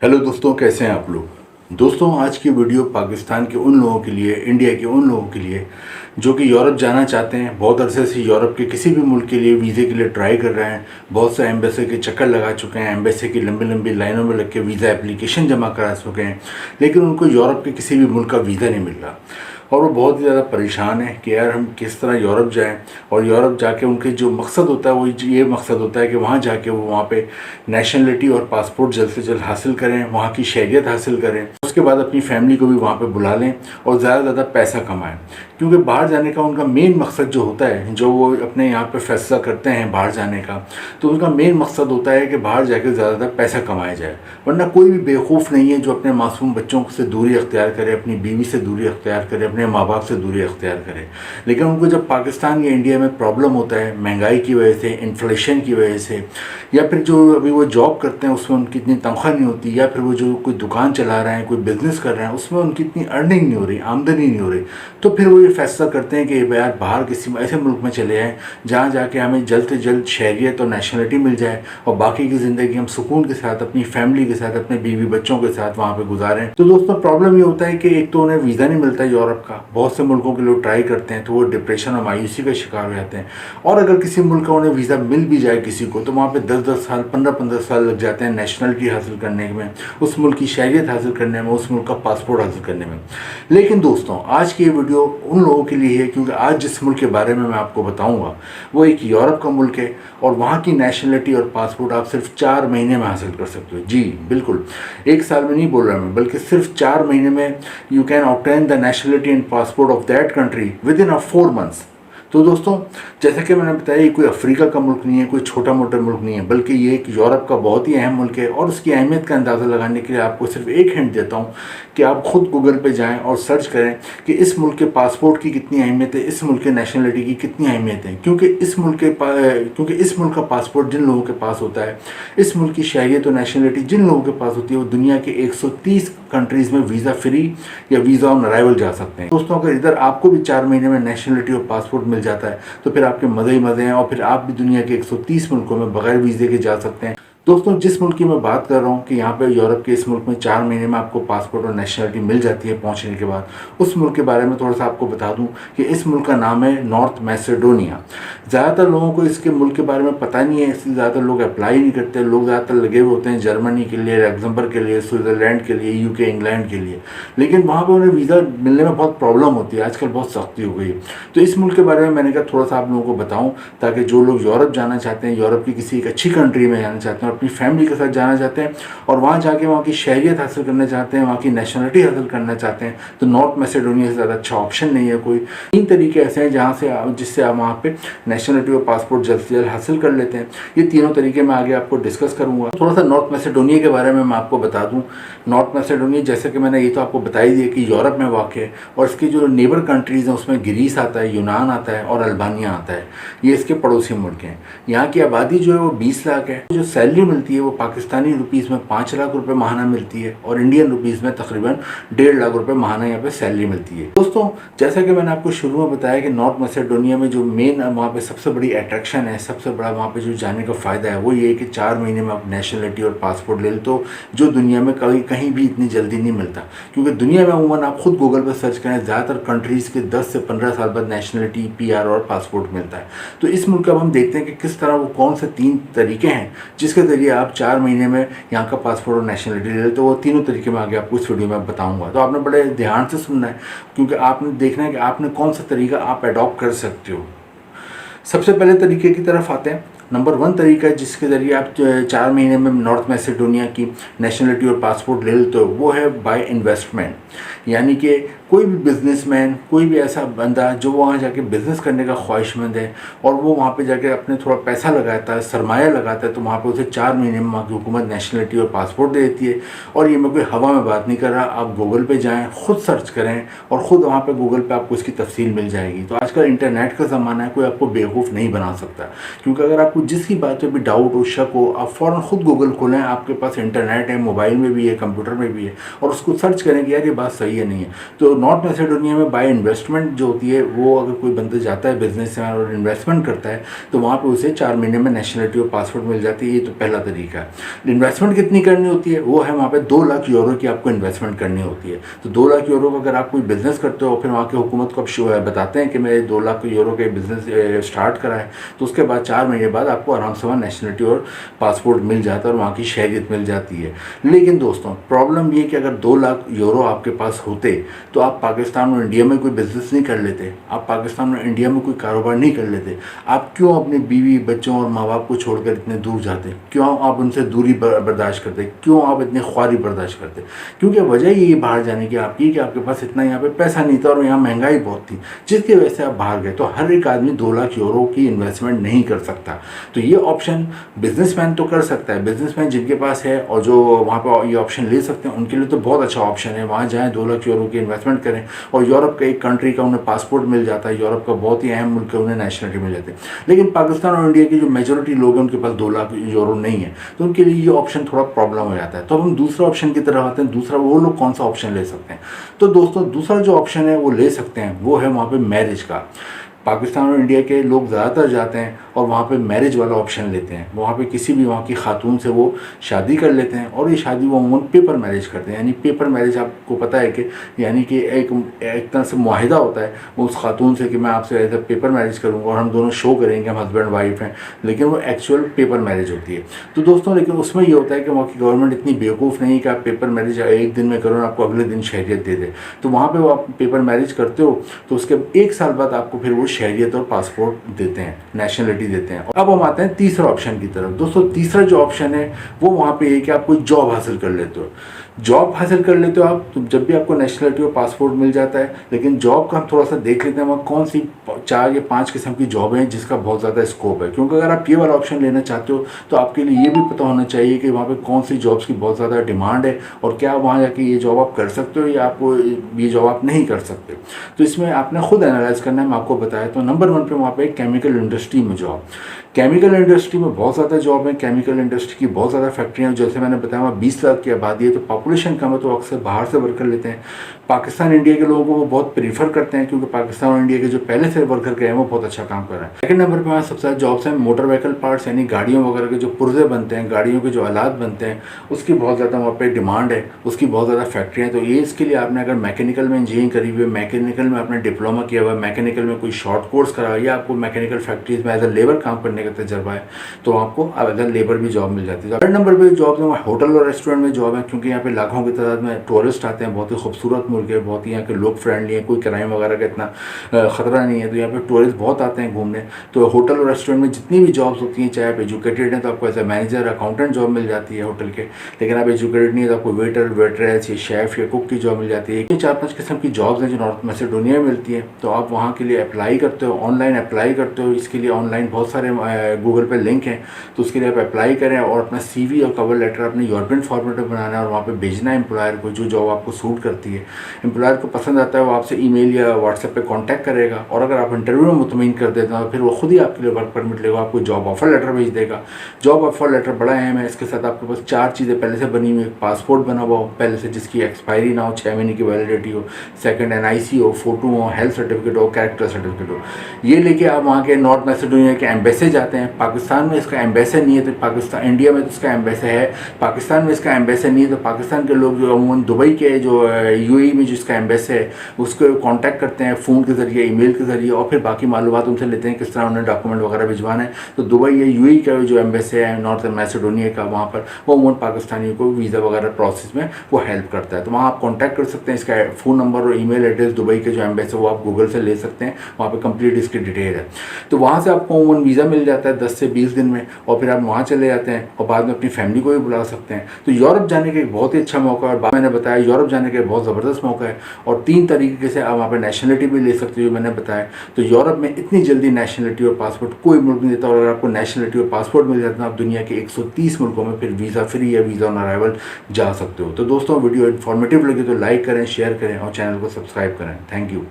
Hello दोस्तों, कैसे हैं आप लोग। दोस्तों, आज की वीडियो पाकिस्तान के उन लोगों के लिए, इंडिया के उन लोगों के लिए जो कि यूरोप जाना चाहते हैं। बहुत अरसे से यूरोप के किसी भी मुल्क के लिए वीज़े के लिए ट्राई कर रहे हैं। बहुत से एम्बेसी के चक्कर लगा चुके हैं, एम्बेसी की लंबी लंबी लाइनों में लग के वीज़ा एप्लीकेशन जमा करा चुके हैं, लेकिन उनको यूरोप के किसी भी मुल्क का वीज़ा नहीं मिल रहा। और वो बहुत ही ज़्यादा परेशान है कि यार हम किस तरह यूरोप जाएं। और यूरोप जाके उनके जो मकसद होता है वो ये मकसद होता है कि वहाँ जाके वो वहाँ पे नेशनलिटी और पासपोर्ट जल्द से जल्द हासिल करें, वहाँ की शहरियत हासिल करें, उसके बाद अपनी फैमिली को भी वहाँ पे बुला लें और ज़्यादा से ज़्यादा पैसा कमाएं। क्योंकि बाहर जाने का उनका मेन मकसद जो होता है, जो वो अपने यहाँ पे फैसला करते हैं बाहर जाने का, तो उनका मेन मकसद होता है कि बाहर जाके ज़्यादा से ज़्यादा पैसा कमाया जाए। वरना कोई भी बेवकूफ़ नहीं है जो अपने मासूम बच्चों से दूरी अख्तियार करे, अपनी बीवी से दूरी अख्तियार करे, अपने माँ बाप से दूरी अख्तियार करे। लेकिन उनको जब पाकिस्तान या इंडिया में प्रॉब्लम होता है महंगाई की वजह से, इन्फ्लेशन की वजह से, या फिर जो अभी वो जॉब करते हैं उसमें उनकी इतनी तनख्वाह नहीं होती, या फिर वो जो कोई दुकान चला रहे हैं, कोई बिज़नेस कर रहे हैं, उसमें उनकी इतनी अर्निंग नहीं हो रही, आमदनी नहीं हो रही, तो फिर वो ये फैसला करते हैं कि यार बाहर किसी ऐसे मुल्क में चले जाएँ जहाँ जाके हमें जल्द से जल्द शहरियत और नेशनलिटी मिल जाए और बाकी की ज़िंदगी हम सुकून के साथ अपनी फैमिली के साथ, अपने बीवी बच्चों के साथ वहाँ पे गुजारें। तो दोस्तों, प्रॉब्लम ये होता है कि एक तो उन्हें वीज़ा नहीं मिलता यूरोप का। बहुत से मुल्कों के लोग ट्राई करते हैं तो वो डिप्रेशन और मायूसी का शिकार हो जाते हैं। और अगर किसी मुल्क का उन्हें वीज़ा मिल भी जाए किसी को, तो वहाँ पे 10-10 साल, 15-15 साल लग जाते हैं नेशनलिटी हासिल करने में, उस मुल्क की शहरियत हासिल करने में, उस मुल्क का पासपोर्ट हासिल करने में। लेकिन दोस्तों, आज की ये वीडियो उन लोगों के लिए है क्योंकि आज जिस मुल्क के बारे में मैं आपको बताऊंगा वो एक यूरोप का मुल्क है और वहाँ की नेशनलिटी और पासपोर्ट आप सिर्फ 4 महीने में हासिल कर सकते हो। जी बिल्कुल, 1 साल में नहीं बोल रहा मैं, बल्कि सिर्फ 4 महीने में you can obtain the nationality and passport of that country with in 4 months. तो दोस्तों, जैसा कि मैंने बताया, ये कोई अफ्रीका का मुल्क नहीं है, कोई छोटा मोटा मुल्क नहीं है, बल्कि ये एक यूरोप का बहुत ही अहम मुल्क है। और उसकी अहमियत का अंदाज़ा लगाने के लिए आपको सिर्फ एक हिंट देता हूँ कि आप खुद गूगल पे जाएं और सर्च करें कि इस मुल्क के पासपोर्ट की कितनी अहमियत है, इस मुल्क के नेशनलिटी की कितनी अहमियत है। क्योंकि इस मुल्क का पासपोर्ट जिन लोगों के पास होता है, इस मुल्क की शहरियत और नेशनलिटी जिन लोगों के पास होती है, वो दुनिया के 130 कंट्रीज़ में वीज़ा फ्री या वीज़ा ऑन अराइवल जा सकते हैं। दोस्तों, अगर इधर आपको भी 4 महीने में नेशनलिटी और पासपोर्ट मिल जाता है तो फिर आपके मज़े ही मज़े हैं और फिर आप भी दुनिया के 130 मुल्कों में बगैर वीज़े के जा सकते हैं। दोस्तों, जिस मुल्क की मैं बात कर रहा हूँ कि यहाँ पे यूरोप के इस मुल्क में 4 महीने में आपको पासपोर्ट और नेशनलिटी मिल जाती है पहुँचने के बाद, उस मुल्क के बारे में थोड़ा सा आपको बता दूँ कि इस मुल्क का नाम है नॉर्थ मैसेडोनिया। ज़्यादातर लोगों को इसके मुल्क के बारे में पता नहीं है, इसलिए ज़्यादातर लोग अप्लाई नहीं करते। लोग ज़्यादातर लगे हुए होते हैं जर्मनी के लिए, लग्जमबर्ग के लिए, स्विट्ज़रलैंड के लिए, यूके, इंग्लैंड के लिए, लेकिन वहाँ पर उन्हें वीज़ा मिलने में बहुत प्रॉब्लम होती है। आजकल बहुत सख्ती हो गई है। तो इस मुल्क के बारे में मैंने कहा थोड़ा सा आप लोगों को बताऊँ, ताकि जो लोग यूरोप जाना चाहते हैं, यूरोप की किसी एक अच्छी कंट्री में जाना चाहते हैं और अपनी फैमिली के साथ जाना चाहते हैं और वहाँ जाके वहाँ की शहरियत हासिल करना चाहते हैं, वहाँ की नेशनलिटी हासिल करना चाहते हैं, तो नॉर्थ मैसेडोनिया से ज़्यादा अच्छा ऑप्शन नहीं है कोई। 3 तरीके ऐसे हैं जहाँ से जिससे आप वहाँ पे नेशनलिटी और पासपोर्ट जल्द से जल्द हासिल कर लेते हैं। ये तीनों तरीके मैं आगे आपको डिस्कस करूँगा। थोड़ा सा नॉर्थ मैसेडोनिया के बारे में मैं आपको बता दूँ। नॉर्थ मैसेडोनिया, जैसे कि मैंने ये तो आपको बता ही दिया कि यूरोप में वाक़ है और इसकी जो नेबर कंट्रीज़ हैं उसमें ग्रीस आता है, यूनान आता है और अल्बानिया आता है। ये इसके पड़ोसी मुल्क हैं। यहाँ की आबादी जो है वो 20 लाख है। जो सैलरी मिलती है वो पाकिस्तानी रुपीज़ में 5 लाख रुपए माहाना मिलती है और इंडियन रुपीज़ में तकरीबन 1.5 लाख रुपए माहाना यहाँ पे सैलरी मिलती है। दोस्तों, जैसा कि मैंने आपको शुरू में बताया कि नॉर्थ मैसेडोनिया में जो मेन वहाँ पे सबसे बड़ी अट्रैक्शन है, सबसे बड़ा वहाँ पे जो जाने का फ़ायदा है वो ये है कि 4 महीने में आप नेशनलिटी और पासपोर्ट ले लो, तो जो दुनिया में कहीं भी इतनी जल्दी नहीं मिलता। क्योंकि दुनिया में अमूमन आप खुद गूगल पर सर्च करें, ज़्यादातर कंट्रीज़ के 10 से 15 साल बाद नेशनलिटी, PR और पासपोर्ट मिलता है। तो इस मुल्क का हम देखते हैं कि किस तरह वो कौन से 3 तरीके हैं जिसके ज़रिए आप 4 महीने में यहाँ का पासपोर्ट और नेशनलिटी ले, तो वो तीनों तरीके मैं आगे आपको इस वीडियो में बताऊंगा। तो आपने बड़े ध्यान से सुनना है क्योंकि आपने देखना है कि आपने कौन सा तरीका आप अडॉप्ट कर सकते हो। सबसे पहले तरीके की तरफ आते हैं। नंबर 1 तरीका है जिसके ज़रिए आप 4 महीने में नॉर्थ मैसेडोनिया की नेशनलिटी और पासपोर्ट ले लेते हो, वो है बाय इन्वेस्टमेंट। यानी कि कोई भी बिजनेसमैन, कोई भी ऐसा बंदा जो वहाँ जाके बिज़नेस करने का ख्वाहिशमंद है और वो वहाँ पे जाके अपने थोड़ा पैसा लगाता है, सरमाया लगाता है, तो वहाँ पे उसे 4 महीने में वहाँ की हुकूमत नेशनलिटी और पासपोर्ट दे देती है। और ये मैं कोई हवा में बात नहीं कर रहा, आप गूगल पे जाएँ, ख़ुद सर्च करें और ख़ुद वहाँ पे गूगल पे आपको इसकी तफसील मिल जाएगी। तो आजकल इंटरनेट का ज़माना है, कोई आपको बेवकूफ़ नहीं बना सकता। क्योंकि अगर आपको आपको जिसकी बात पे भी डाउट हो, शक हो, आप फ़ौरन खुद गूगल खोलें, आपके पास इंटरनेट है, मोबाइल में भी है, कंप्यूटर में भी है, और उसको सर्च करें कि यार ये बात सही है नहीं है। तो नॉर्थ मैसेडोनिया में बाय इन्वेस्टमेंट जो होती है, वो अगर कोई बंदा जाता है बिजनेस में और इन्वेस्टमेंट करता है तो वहाँ पे उसे 4 महीने में नेशनलिटी और पासपोर्ट मिल जाती है। ये तो पहला तरीका है। इन्वेस्टमेंट कितनी करनी होती है, वो है वहाँ पे 2 लाख यूरो की आपको इन्वेस्टमेंट करनी होती है। तो 2 लाख यूरो का अगर आप कोई बिजनेस करते हो, फिर वहाँ की हुकूमत को आप बताते हैं कि मैं 2 लाख यूरो का बिजनेस स्टार्ट करा है, तो उसके बाद 4 महीने बाद आपको आराम से वहाँ नेशनलिटी और पासपोर्ट मिल जाता है और वहाँ की शहरियत मिल जाती है। लेकिन दोस्तों प्रॉब्लम ये कि अगर 2 लाख यूरो आपके पास होते तो आप पाकिस्तान और इंडिया में कोई बिजनेस नहीं कर लेते, आप पाकिस्तान और इंडिया में कोई कारोबार नहीं कर लेते। आप क्यों अपने बीवी बच्चों और माँ बाप को छोड़कर इतने दूर जाते, क्यों आप उनसे दूरी बर्दाश्त करते, क्यों आप इतनी ख्वारी बर्दाश्त करते? क्योंकि वजह ये बाहर जाने की आपकी कि आपके पास इतना यहाँ पे पैसा नहीं था और यहाँ महंगाई बहुत थी, जिसकी वजह से आप बाहर गए। तो हर एक आदमी 2 लाख यूरो की इन्वेस्टमेंट नहीं कर सकता। तो ये ऑप्शन बिजनेसमैन तो कर सकता है, बिजनेसमैन जिनके पास है और जो वहाँ पर ये ऑप्शन ले सकते हैं उनके लिए तो बहुत अच्छा ऑप्शन है। वहाँ जाएँ, 2 लाख यूरो की इन्वेस्टमेंट करें और यूरोप का एक कंट्री का उन्हें पासपोर्ट मिल जाता है, यूरोप का बहुत ही अहम मुल्क है, उन्हें नेशनलिटी मिल जाती है। लेकिन पाकिस्तान और इंडिया की जो मेजोरिटी लोग हैं उनके पास 2 लाख यूरो नहीं है, तो उनके लिए ये ऑप्शन थोड़ा प्रॉब्लम हो जाता है। तो अब हम दूसरा ऑप्शन की तरफ आते हैं। दूसरा वो लोग कौन सा ऑप्शन ले सकते हैं? तो दोस्तों दूसरा जो ऑप्शन है वो ले सकते हैं, वो है वहाँ पे मैरिज का। पाकिस्तान और इंडिया के लोग ज़्यादातर जाते हैं और वहाँ पे मैरिज वाला ऑप्शन लेते हैं। वहाँ पे किसी भी वहाँ की खातून से वो शादी कर लेते हैं और ये शादी वो अमूमन पेपर मैरिज करते हैं। यानी पेपर मैरिज आपको पता है कि यानी कि एक तरह से मुआहिदा होता है उस खातून से कि मैं आपसे एज ए पेपर मैरिज करूँगा और हम दोनों शो करेंगे हम हस्बैंड वाइफ हैं, लेकिन वो एक्चुअल पेपर मैरिज होती है। तो दोस्तों लेकिन उसमें ये होता है कि वहाँ की गवर्नमेंट इतनी बेवकूफ़ नहीं कि आप पेपर मैरिज एक दिन में करो और आपको अगले दिन शहरियत दे दे। तो वहाँ पर वो आप पेपर मैरिज करते हो तो उसके 1 साल बाद आपको फिर वो शहरियत और पासपोर्ट देते हैं, नेशनलिटी देते हैं। अब हम आते हैं तीसरा ऑप्शन की तरफ। दोस्तों तीसरा जो ऑप्शन है वो वहाँ पे है कि आप कोई जॉब हासिल कर लेते हो। जॉब हासिल कर लेते हो आप, तो जब भी आपको नेशनलिटी और पासपोर्ट मिल जाता है। लेकिन जॉब का हम थोड़ा सा देख लेते हैं वहाँ कौन सी 4 या 5 किस्म की जॉब हैं जिसका बहुत ज़्यादा स्कोप है। क्योंकि अगर आप ये वाला ऑप्शन लेना चाहते हो तो आपके लिए ये भी पता होना चाहिए कि वहाँ पे कौन सी जॉब्स की बहुत ज़्यादा डिमांड है और क्या वहाँ जाके ये जॉब आप कर सकते हो या आपको ये जॉब आप नहीं कर सकते। तो इसमें आपने खुद एनालाइज करना है। मैं आपको बताया तो नंबर 1 पे वहाँ पे केमिकल इंडस्ट्री में जॉब। केमिकल इंडस्ट्री में बहुत ज़्यादा जॉब है। केमिकल इंडस्ट्री की बहुत ज़्यादा फैक्ट्रियाँ, जैसे मैंने बताया वहाँ 20 लाख की आबादी है, तो पॉपुलेशन कम है तो अक्सर बाहर से वर्कर लेते हैं। पाकिस्तान इंडिया के लोगों को वो बहुत प्रीफर करते हैं क्योंकि पाकिस्तान और इंडिया के जो पहले से वर्कर गए हैं वो बहुत अच्छा काम कर रहे हैं। सेकंड नंबर पे वहाँ सबसे ज़्यादा जॉब्स हैं मोटर व्हीकल पार्ट्स, यानी गाड़ियों वगैरह के जो पुर्जे बनते हैं, गाड़ियों के जो आलात बनते हैं, उसकी बहुत ज़्यादा वहाँ पे डिमांड है, उसकी बहुत ज़्यादा फैक्ट्रियाँ। तो ये इसके लिए आपने अगर मैकेनिकल में इंजीनियरिंग करी हुई है, मैकेनिकल में आपने डिप्लोमा किया हुआ है, मैकेनिकल में कोई शॉर्ट कोर्स करा या आपको मैकेनिकल फैक्ट्रीज में एज अ लेबर काम करने का तजर्बा है, तो आपको एज अ लेबर भी जॉब मिल जाती है। थर्ड नंबर पे जॉब है होटल और रेस्टोरेंट में जॉब है, क्योंकि यहाँ पे लाखों की तादाद में टूरिस्ट आते हैं। बहुत ही खूबसूरत मुल्क है, बहुत ही यहाँ के लोग फ्रेंडली हैं, कोई क्राइम वगैरह का इतना ख़तरा नहीं है। तो यहाँ पे टूरिस्ट बहुत आते हैं घूमने। तो होटल और रेस्टोरेंट में जितनी भी जॉब्स होती हैं, चाहे आप एजुकेटेड हैं तो आपको as a manager accountant job मिल जाती है होटल के, लेकिन आप एजुकेटेड नहीं है तो आपको वेटर वेट्रेस या शेफ़ या कुक की जॉब मिल जाती है। ये 4-5 किस्म की जॉब्स हैं जो नॉर्थ मैसेडोनिया में मिलती हैं। तो आप वहाँ के लिए अप्लाई करते हो, ऑनलाइन अप्लाई करते हो। इसके लिए ऑनलाइन बहुत सारे गूगल पे लिंक हैं, तो उसके लिए आप अप्लाई करें और अपना CV और कवर लेटर अपने यूरोपियन फॉर्मेट में बनाना है और वहाँ पे भेजना है एम्प्लॉयर को। जो जॉब आपको सूट करती है, एम्प्लॉयर को पसंद आता है, वो आपसे ईमेल या व्हाट्सएप पे कांटेक्ट करेगा और अगर आप इंटरव्यू में मुतमईन कर देते हैं तो फिर वो खुद ही आपके लिए वर्क परमिट लेगा, आपको जॉब ऑफर लेटर भेज देगा। जॉब ऑफर लेटर बड़ा अहम है। इसके साथ आपके पास 4 चीज़ें पहले से बनी हुई, पासपोर्ट बना हुआ हो पहले से जिसकी एक्सपायरी ना हो, 6 महीने की वैलिडिटी हो, सेकंड NIC हो, फोटो हो, हेल्थ सर्टिफिकेट हो, कैरेक्टर सर्टिफिकेट हो। ये लेके आप वहाँ के नॉर्थ मैसेडोनिया के एम्बेसी जाते हैं। पाकिस्तान में इसका एम्बेसी नहीं है तो पाकिस्तान, इंडिया में तो इसका एम्बेसी है, पाकिस्तान में इसका एम्बेसी नहीं है। तो पाकिस्तान के लोग जो अमूमन दुबई के जो UAE में जिसका एम्बेसी है उसको कांटेक्ट करते हैं फ़ोन के ज़रिए, ईमेल के ज़रिए और फिर बाकी मालूमात उनसे लेते हैं किस तरह उन्हें डॉक्यूमेंट वगैरह भिजवाना है। तो दुबई या UAE का जो एम्बेसी है नॉर्थ मैसेडोनिया का, वहाँ पर वो अमूमन पाकिस्तानियों को वीज़ा वगैरह प्रोसेस में वो हेल्प करता है। तो वहाँ आप कॉन्टैक्ट कर सकते हैं। इसका फ़ोन नंबर और ईमेल एड्रेस दुबई के जो एम्बेसी है वो आप गूगल से ले सकते हैं, वहाँ पर कंप्लीट इसकी डिटेल है। तो वहाँ से आपको अमूमन वीज़ा मिल जाता है 10 से 20 दिन में और फिर आप वहाँ चले जाते हैं और बाद में अपनी फैमिली को भी बुला सकते हैं। तो यूरोप जाने का एक बहुत ही अच्छा मौका है और मैंने बताया यूरोप जाने का बहुत ज़बरदस्त मौका है और 3 तरीके से आप वहाँ पर नेशनलिटी भी ले सकते हो, मैंने बताया। तो यूरोप में इतनी जल्दी नेशनलिटी और पासपोर्ट कोई मुल्क नहीं देता और अगर आपको नेशनलिटी और पासपोर्ट मिल जाता है आप दुनिया के 130 मुल्कों में फिर वीज़ा फ्री या वीज़ा ऑन अराइवल जा सकते हो। तो दोस्तों वीडियो इन्फॉर्मेटिव लगी तो लाइक करें, शेयर करें और चैनल को सब्सक्राइब करें। Thank you.